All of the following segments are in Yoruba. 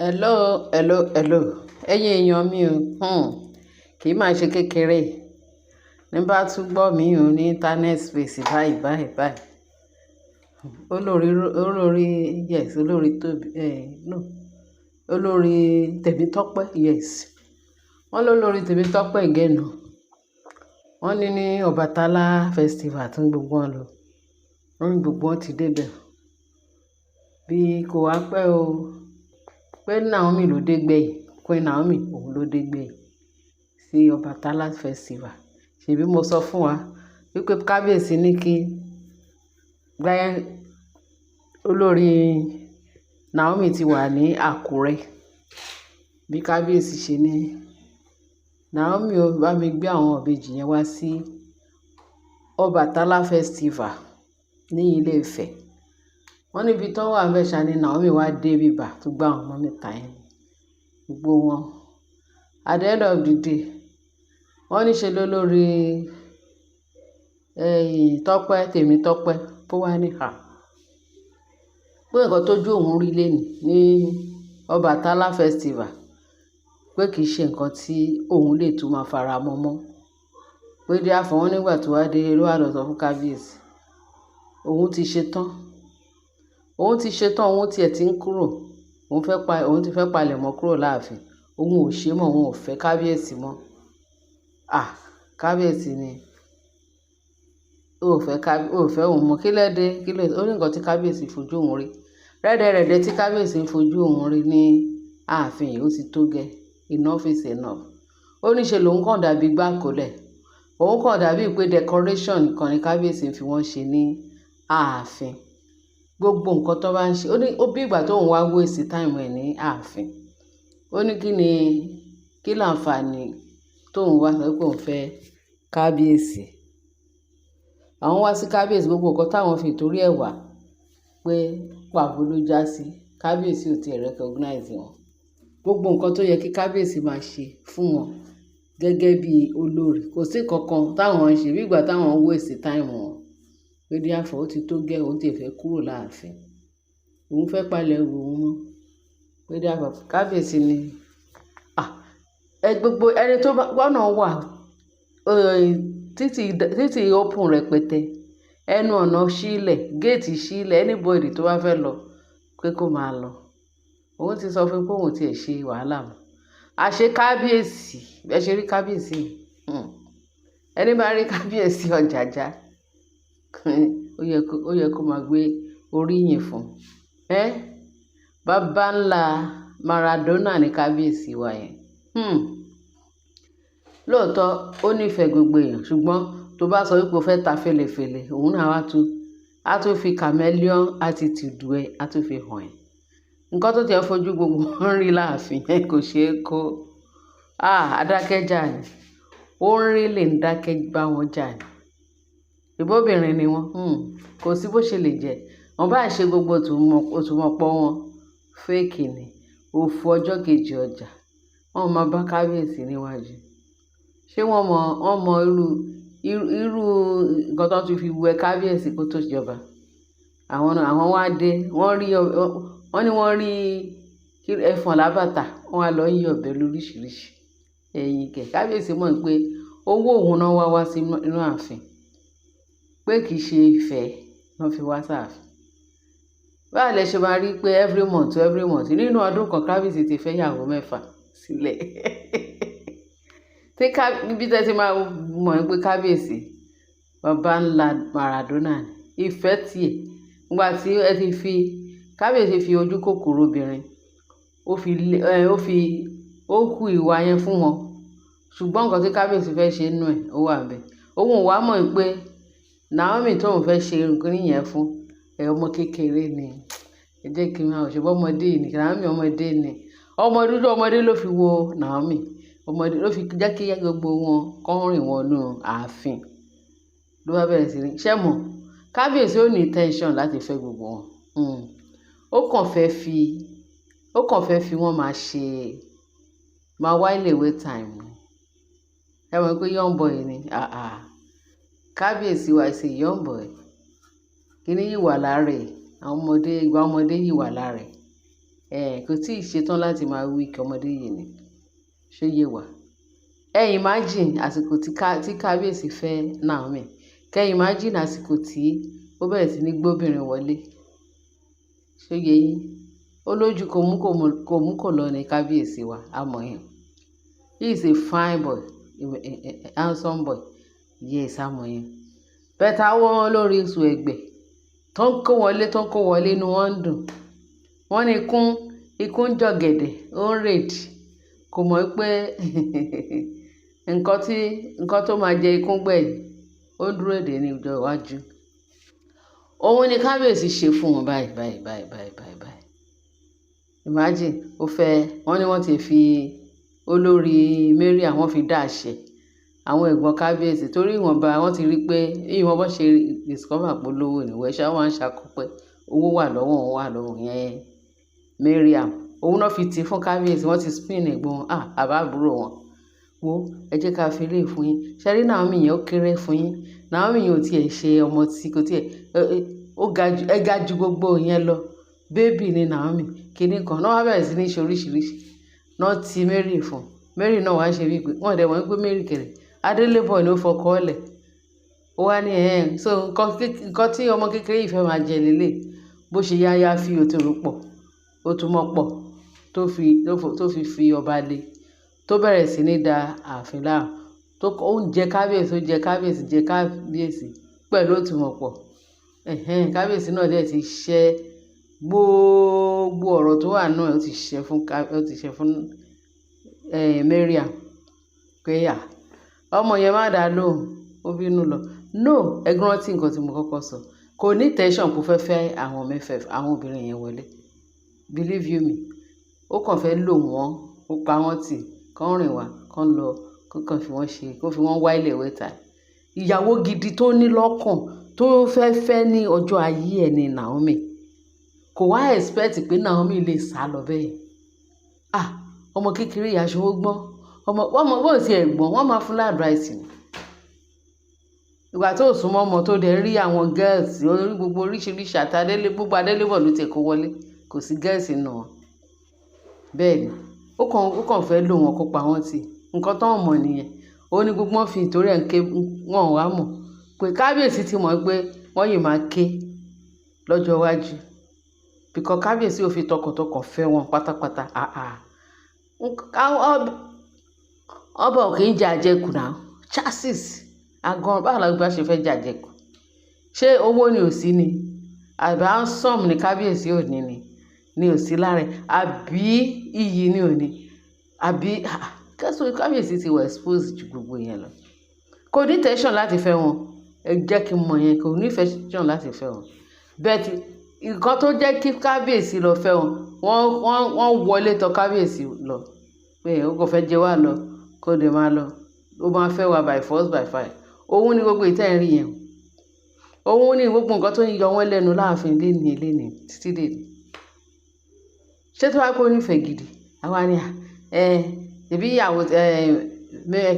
Hello. Ẹ̀yin èèyàn mi o, kì í máa ṣe kékeré. Ní bá tún gbọ́ mi o ní internet space báyìí. Olórí Tóbi, no, olórí Tèmítọ́pẹ́, yes. Wọ́n lólórí Tèmítọ́pẹ́ again o. Wọ́n ní Ọbàtálá festival tí gbogbo wọn lọ. Wọ́n ní gbogbo wọn ti débẹ̀. Bí kò wá pẹ́ o. Pé Naomi ló dé gbẹ̀yìn, Queen Naomi òun ló dé gbẹ̀yìn sí Ọbàtálá festival. Ṣèbí mo sọ fún wa wípé kábíyèsí ní kí gbáyé olórí Naomi ti wà ní Àkúrẹ́. Bí kábíyèsí ṣe ní Naomi ó bá mi gbé àwọn ìbejì yẹn wá sí Ọbàtálá festival ní Ilé Ifẹ̀. Wọ́n níbi tó wà ń bẹ̀ ṣá ni Naomi wá dé bíbà tó gbá àwọn ọmọ mẹ́ta yẹn gbogbo wọn. At the end of the day, wọ́n ní ṣe lólórí Tèmítọ́pẹ́ tó wá ní pé nǹkan tójú òun rí lénìí ní Ọbàtálá festival pé kì í ṣe nǹkan tí òun lè tún máa fara mọ́. Pé dí àfọ̀ wọn nígbà tó wá dé ló wà lọ sọ fún kábíyèsí. Òun ti ṣetán, òun tiẹ̀ ti ń kúrò. Òun ti fẹ́ palẹ̀ mọ́ kúrò láàfin. Òun ò ṣe mọ́, òun ò fẹ́ kábíyèsí mọ́. Kábíyèsí ni ó fẹ́ òun mọ́. Kí lẹ́dẹ́? Ó ní nǹkan tí kábíyèsí fojú òun rí. Rẹ́dẹ̀rẹ́dẹ́ tí kábíyèsí ń fojú òun rí ní ààfin yìí ó ti tó gẹ́. Enough is enough. Ó ní ṣe lòun kàn dàbí gbákòlẹ̀. Òun kàn dàbí pé decoration kan ni kábíyèsí fi wọ́n ṣe ní ààfin. Gbogbo nǹkan tó bá ń ṣe, ó bí ìgbà tó ń wá waste time ẹ̀ ní ààfin. Ó ní kí láǹfààní tó ń wá sọ pé òun fẹ́ kábíyèsí. Àwọn wá sí kábíyèsí gbogbo nǹkan táwọn fi torí ẹ̀ wá pé pàbó ló já sí. Kábíyèsí ò tiẹ̀ recognize wọn. Gbogbo nǹkan tó yẹ kí kábíyèsí máa ṣe fún wọn gẹ́gẹ́ bí olórí kò sí kankan táwọn ń ṣe bí ìgbà táwọn waste time wọn. Pé dí àfọ̀ ó ti tó gẹ́, òun ti fẹ́ kúrò láàfin. Òun fẹ́ palẹ̀ ẹrù òun mọ́. Pé dí àfọ̀ kábíyèsí ni gbogbo ẹni tó gbọ́nà wà títí open rẹpẹtẹ, ẹnu ọ̀nà sílẹ̀, géètì sílẹ̀, anybody tó bá fẹ́ lọ pé kó máa lọ. Òun ti sọ fún pé òun ti ẹ̀ ṣe wàhálà mọ́. Àṣé kábíyèsí, ẹ ṣe rí kábíyèsí. Ẹni bá rí kábíyèsí Ọjájá ó yẹ kó máa gbé oríyìn fún. Bàbá ńlá Maradona ní kábíyèsí wa yẹn. Lóòótọ́ ó nífẹ̀ẹ́ gbogbo èèyàn ṣùgbọ́n tó bá sọ wípé o fẹ́ ta fèlèfèlè òun náà á tún fi chameleon attitude ẹ̀ á tún fi hàn ẹ́. Nǹkan tó ti ẹ̀ fojú gbogbo wọn rí láàfin yẹn kò ṣeé kó. Adákẹ́jà ni. Ó ń rí lè ń dákẹ́ bá wọn jà ni. Ìbóbìnrin ni wọ́n. Kò sí bó ṣe lè jẹ́. Wọ́n bá ṣe gbogbo òtúmọ̀pọ̀ wọn fake ni. Òfu ọjọ́ kejì ọjà. Wọ́n máa bá kábíyèsí níwájú. Ṣé wọ́n mọ irú nǹkan tó ti fi wẹ kábíyèsí kó tó jọba? Àwọn wá dé, wọ́n rí ẹfọ̀n lábàtà, wọ́n á lọ yí ọ̀bẹ lóríṣiríṣi. Ẹ̀yìn kẹ̀ kábíyèsí mọ̀ pé owó òun náà wá sí inú ààfin. Pé kì í ṣe ìfẹ́ wọ́n fi wá sáàfin. Báwo lẹ ṣe máa rí pé every month nínú ọdún kan kábíyèsí ti fẹ́ ìyàwó 6 sílẹ̀. Níbi tẹ́ ti máa mọ̀ pé kábíyèsí bàbá ńlá Maradona ni. Ìfẹ́ tiẹ̀ nígbà tí kábíyèsí fi ojú kòkòrò obìnrin ó hu ìwà yẹn fún wọn. Ṣùgbọ́n nǹkan tí kábíyèsí fẹ́ ṣe nínú ẹ̀ ó wà ńbẹ̀. Òun ò wá mọ̀ pé Naomi tóun fẹ́ ṣe nǹkan yẹn fún ọmọ kékeré ni. Ẹ jẹ́ kí n máa ṣe bọ́ ọmọdé ni. Naomi ọmọdé ni. Ọmọdé ló fi wo Naomi. Ọmọdé ló fi jẹ́ kí gbogbo wọn kọ́ rìn wọnú ààfin. Ló bá bẹ̀rẹ̀ sí ní ṣẹ́ mọ̀. Kábíyèsí ò ní intention láti fẹ́ gbogbo wọn. Ó kàn fẹ́ fi wọ́n máa while away time. Ẹ mọ̀ pé young boy ni. Kábíyèsí wa is a young boy. Kí ni ìwà lára ẹ̀? Ìwà ọmọdé yìí wà lára ẹ̀. kò tí ì ṣetán láti máa wí kí ọmọdé yìí ni ṣó yé wa. Imagine àsìkò tí kábíyèsí fẹ́ Naomi, imagine àsìkò tí ó bẹ̀rẹ̀ sí ní gbóbìnrin wọlé ṣó yé yín. Ó lójú kò mú kò lọ ní kábíyèsí wa, àmọ́ yẹn. He is a fine boy, a handsome boy, yes, àmọ́ yẹn. Bẹ́ẹ̀ àwọn olórí oṣù ẹgbẹ́ tó ń kó wọlé inú wọn ń dùn. Wọ́n ní ikú ń jọ̀gẹ̀dẹ̀, ó ń rèdì, kò mọ̀ pé nǹkan tó máa jẹ ikú gbẹ̀yìn ó dúró dè ní ọjọ́ iwájú. Òun ni kábíyèsí ṣe fún wọn báyìí. Imagine wọ́n ní wọ́n ti fi olórí Mariam wọ́n fi dá àṣẹ àwọn ẹ̀gbọ́n kábíyèsí torí ìwọ̀nba wọ́n ti rí pé ìwọ̀n bọ́ ṣe discover pé olówó ni wẹ́ṣẹ́ wọ́n ń ṣàkópẹ́ owó wà lọ́wọ́ yẹn Mariam. Òun náà fi tì fún kábíyèsí, wọ́n ti spin ẹ̀gbọ́n àbá àbúrò wọn. Wo ẹ jẹ́ ká fi lè fún yín. Ṣẹ́rí Naomi yẹn ó kéré fún yín. Naomi yẹn ò tiẹ̀ ṣe ọmọ tí kò tiẹ̀ ẹ ga ju gbogbo yẹn lọ. Bébì ni Naomi kìíní kan náà wá bẹ̀rẹ̀ sí ní ṣe oríṣiríṣi náà ti Mary fún. Mary náà wá ṣe wípé wọ́n dẹ̀ wọ́n pé Mary kẹ̀rẹ̀ adélébọ̀ ni ó fọkọ́ ọ̀lẹ̀. Ó wá ní so nǹkan tí ọmọ kékeré yìí fẹ́ máa jẹ lélẹ̀ bó ṣe yáyá fi òtòrò pọ̀ ó tún mọ́ pọ̀ tó fi ọba lé tó bẹ̀rẹ̀ sí ní da ààfin láàmú tó jẹ kábíyèsí pẹ̀lú òtúmọ̀ pọ̀. Kábíyèsí náà dẹ̀ ti ṣẹ́ gbogbo ọ̀rọ̀ tó wà náà ó ti ṣẹ́ fún Mariam pé ọmọ yẹn má dá lóhùn ó bínú lọ. No, ẹgbẹ́ rántí nǹkan tí mo kọ́kọ́ sọ, kò ní tẹ̀sán kó fẹ́ àwọn obìnrin yẹn wọlé, believe you me. Ó kàn fẹ́ lò wọ́n, ó pa wọ́n tì, kán rìn wá, kán lọ, kán fi wọ́n ṣe, kó fi wọ́n wá ilẹ̀ wẹ́ta. Ìyàwó gidi tó ní lọ́kàn tó fẹ́ ní ọjọ́ ayé ẹ̀ ni Naomi. Kò wá expect pé Naomi lè sá lọ bẹ́ẹ̀. Ọmọ kékeré ìyá ṣòwò gbọ́n, ọmọ bó ti ẹ̀ gbọ́n, wọ́n máa fún advice ni. Ìgbà tó súnmọ́ ọmọ tó dẹ̀ rí àwọn girls orí gbogbo oríṣiríṣi gbogbo adélébọ̀ ló ti kó wọlé, kò sí girls nù wọn. Bẹ́ẹ̀ ni ó kàn fẹ́ lò wọ́n kó pa wọ́n tì. Nǹkan tó ń mọ̀ nìyẹn. Ó ní gbogbo wọn fi ìtorí ẹ̀ ń ké wọn wá mọ̀ pé kábíyèsí ti mọ̀ pé wọ́n yìí máa ké lọ́jọ́ iwájú. Bìkọ́ kábíyèsí ò fi tọkàntọkàn fẹ́ wọn pátápátá. Ọba ò kì í jẹ àjẹkù náà. Chassis agan báwo la gbà ṣe fẹ́ jẹ àjẹkù? Ṣé owó ni ò sí ni? Àbí handsome ni kábíyèsí ò ní ni ò sí lára ẹ̀? Àbí iyì ni ò ní? Àbí kẹ́sùn kábíyèsí ti wà expose ju gbogbo yẹn lọ. Kò ní tension láti fẹ́ wọn. Ẹ jẹ́ kí n mọ̀ yẹn, kò ní tension láti fẹ́ wọn. Bẹ́ẹ̀ nǹkan tó jẹ́ kí kábíyèsí lọ fẹ́ wọn, wọ́n wọlé tọ̀ kábíyèsí lọ pé ó kò fẹ́ jẹ wá lọ kó dé máa lọ. Ó máa fẹ́ wa by force by fire. Òun ni gbogbo ìtẹ́ rí yẹn. Òun ni gbogbo nǹkan tó ń yọ wọ́n lẹ́nu láàfin lénìí títí dé. Ṣé tó wá pé ó nífẹ̀ẹ́ gidi? Àwa ni ìbí ìyàwó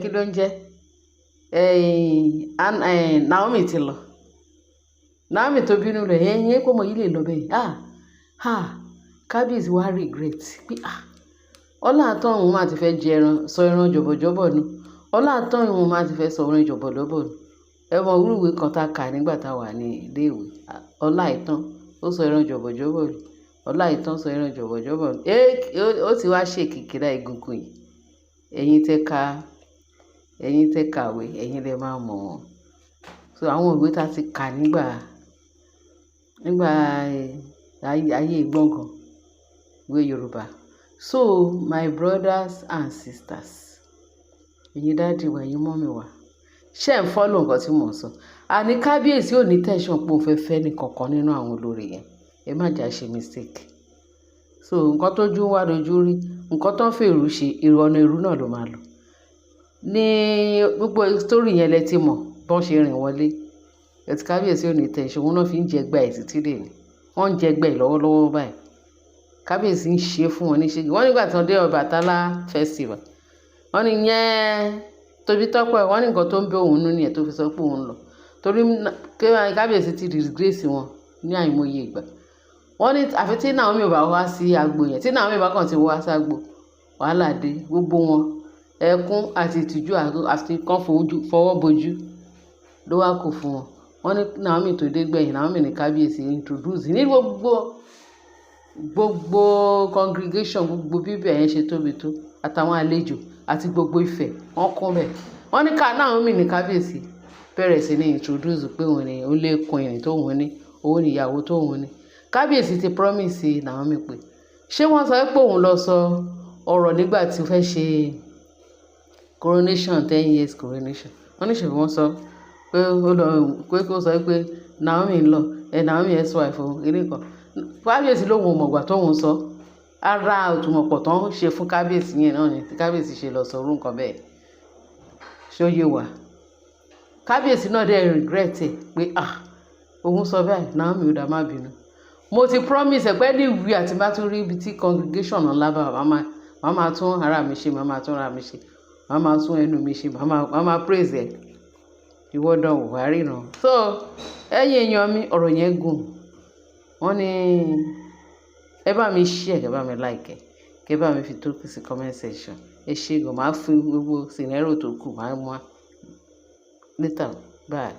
kí ló ń jẹ́? Naomi ti lọ. Naomi tó bínú rẹ̀ kó mọ yìí lè lọ bẹ́ẹ̀. Kábíyèsí wá regret pé ọlá àtọ̀hún máa ti fẹ́ jẹ sọ ẹran jọ̀bọ̀jọ̀bọ̀ nù. Ọlá àtọ̀hún máa ti fẹ́ sọ ẹran jọ̀bọ̀jọ̀bọ̀ nù. Ẹ mọ orúwé kan tá a kà nígbà tá a wà ní ilé ìwé. Ọlá ìtàn ó sọ ẹran jọ̀bọ̀jọ̀bọ̀ nù. Ọlá ìtàn sọ ẹran jọ̀bọ̀jọ̀bọ̀ nù. Ó ti wá ṣe kìkìdá egungun yìí. Ẹ̀yin tẹ́ kàwé, ẹ̀yin lẹ máa mọ̀ wọ́n. So àwọn ìwé tá a ti kà nígbà ayé ìgbọ̀ngàn ìwé Yorùbá. So my brothers and sisters, ẹ̀yin dáàdì wa, ẹ̀yin mọ́mì wa, ṣé ń follow nǹkan tí mò ń sọ? Àní kábíyèsí ò ní tension pé òun fẹ́ ní kankan nínú àwọn olórí yẹn. Ẹ má jà ṣe mistake. So nǹkan tó jú wá dojú rí, nǹkan tó ń fèrú ṣe ọ̀nà ìrú náà ló máa lò. Ní gbogbo story yẹn lẹ ti mọ̀ bọ́n ṣe rìn wọlé. Ẹ̀tí kábíyèsí ò ní tension, òun náà fi ń jẹ gbà ẹ̀ títí dè ní. Wọ́n ń jẹ gbà ẹ̀ lọ́wọ́lọ́wọ́ báyìí. Kábíyèsí ń ṣe fún wọn ní ṣégi. Wọ́n nígbà tí wọ́n dé Ọbàtálá festival. Wọ́n ní tóbi tọ́pẹ́, wọ́n ní nǹkan tó ń bẹ òun nínú nìyẹn tó fi sọ pé òun lọ. Torí kábíyèsí ti disgrace wọn ní àìmọye ìgbà. wọ́n ní àfi tí Naomi ò bá wá sí agbo yẹn, tí Naomi bá kàn ti wá ságbo wàhálà dé, gbogbo wọn ẹkún àti ìtìjú àti kán fọwọ́ bojú ló wá kù fún wọn. Wọ́n ní Naomi tó dé gbẹ̀yìn, Naomi ní kábíyèsí introduce ní gbogbo congregation, gbogbo bíbẹ̀ yẹn ṣe tóbi tó, àtàwọn àlejò àti gbogbo Ifẹ̀ wọ́n kún bẹ̀. Wọ́n ní Naomi ní kábíyèsí bẹ̀rẹ̀ sí ní introduce pé òun ni ó lé queen tóun ní, òun ni ìyàwó tóun ní. Kábíyèsí ti promise Naomi pé ṣé wọ́n sọ pé òun lọ sọ ọ̀rọ̀ nígbà tí ó fẹ́ ṣe coronation 10 years coronation. Wọ́n ní ṣèbí wọ́n sọ pé kó sọ pé Naomi ń lọ Naomi ex-wife òun eré kan. Kábíyèsí lòun ò mọ̀gbà tóun sọ, ara òtùmọ̀pọ̀ tó ń ṣe fún kábíyèsí yẹn náà ni tí kábíyèsí ṣe lọ sọ orú nǹkan bẹ́ẹ̀. Ṣó yé wa? Kábíyèsí náà dẹ̀ regret ẹ̀ pé òun sọ báyìí, Naomi ò dá má bínú. Mo ti promise ẹ̀ pé ní ìwé àti bá tún rí ibi tí congregation ńlá bá màá máa tún ara mi ṣe, màá máa tún ara mi ṣe, màá máa tún ẹnu mi ṣe, màá máa praise ẹ̀. Ìwọ dán wò wá ríran. So ẹ̀yin èèyàn mi, ọ̀rọ̀ yẹn gùn. Wọ́n ní ẹ bá mi share, ẹ bá mi like, kẹ bá mi fi tó sí comment section. Ẹ ṣé gan, màá fi gbogbo scenario tó kù màá mú wá later. Bye.